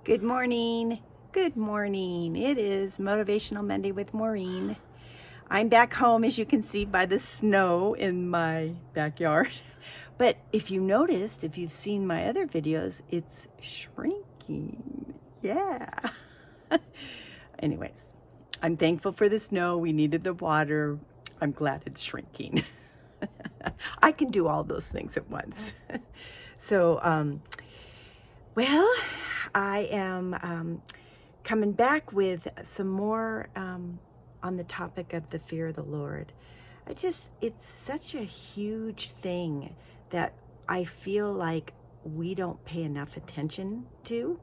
Good morning. Good morning. It is Motivational Monday with Maureen. I'm back home, as you can see by the snow in my backyard. But if you noticed, if you've seen my other videos, it's shrinking. Yeah. Anyways, I'm thankful for the snow. We needed the water. I'm glad it's shrinking. I can do all those things at once. So, well, I am coming back with some more on the topic of the fear of the Lord. It's such a huge thing that I feel like we don't pay enough attention to.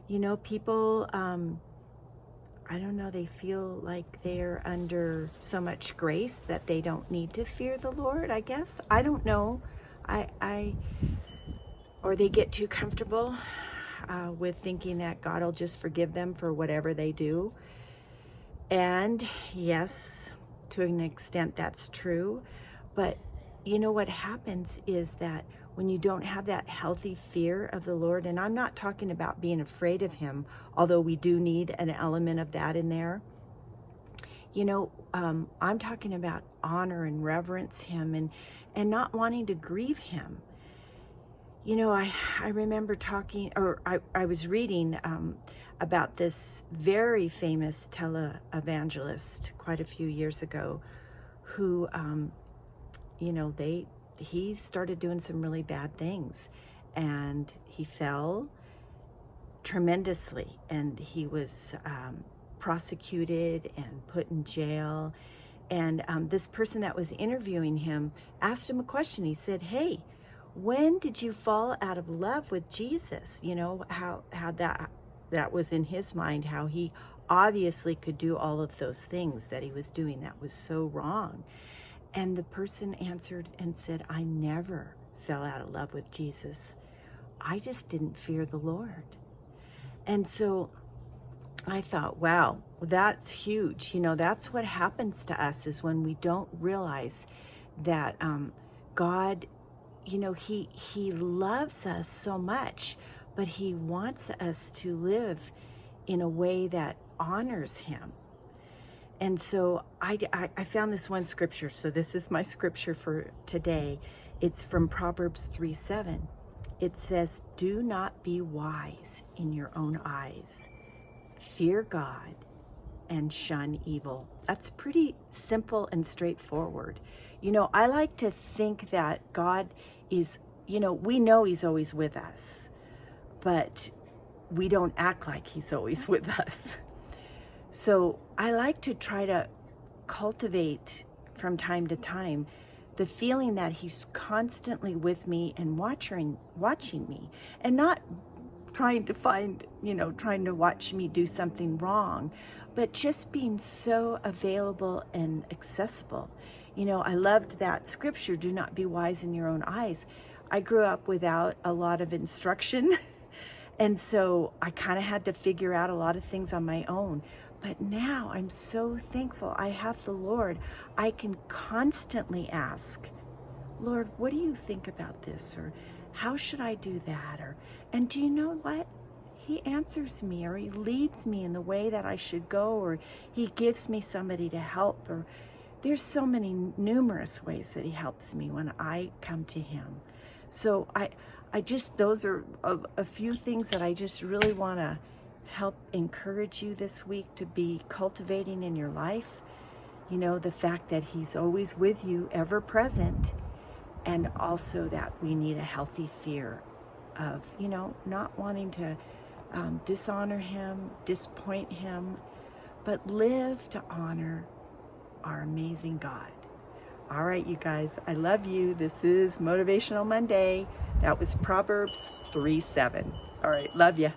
You know, people, I don't know, they feel like they're under so much grace that they don't need to fear the Lord, I guess. I don't know. Or they get too comfortable with thinking that God will just forgive them for whatever they do. And yes, to an extent that's true. But you know what happens is that when you don't have that healthy fear of the Lord, and I'm not talking about being afraid of him, although we do need an element of that in there. You know, I'm talking about honor and reverence him and not wanting to grieve him. You know, I remember talking, or I was reading about this very famous televangelist quite a few years ago who, you know, he started doing some really bad things, and he fell tremendously, and he was prosecuted and put in jail. And this person that was interviewing him asked him a question. He said, "Hey, when did you fall out of love with Jesus?" You know, how that was in his mind, how he obviously could do all of those things that he was doing that was so wrong. And the person answered and said, "I never fell out of love with Jesus. I just didn't fear the Lord." And so I thought, wow, that's huge. You know, that's what happens to us, is when we don't realize that God, you know, he loves us so much, but he wants us to live in a way that honors him. And so I found this one scripture. So this is my scripture for today. It's from Proverbs 3:7. It says, "Do not be wise in your own eyes. Fear God and shun evil." That's pretty simple and straightforward. You know, I like to think that God is, you know he's always with us, but we don't act like he's always with us. So I like to try to cultivate from time to time the feeling that he's constantly with me and watching me, and not trying to watch me do something wrong, but just being so available and accessible. You know, I loved that scripture, "Do not be wise in your own eyes." I grew up without a lot of instruction, and so I kind of had to figure out a lot of things on my own. But now I'm so thankful I have the Lord. I can constantly ask, "Lord, what do you think about this?" Or, "How should I do that?" And do you know what? He answers me, or he leads me in the way that I should go, or he gives me somebody to help, or there's so many numerous ways that he helps me when I come to him. So those are a few things that I just really want to help encourage you this week to be cultivating in your life. You know, the fact that he's always with you, ever present, and also that we need a healthy fear of, you know, not wanting to dishonor him, disappoint him, but live to honor our amazing God. All right, you guys, I love you. This is Motivational Monday. That was Proverbs 3:7. All right, love you.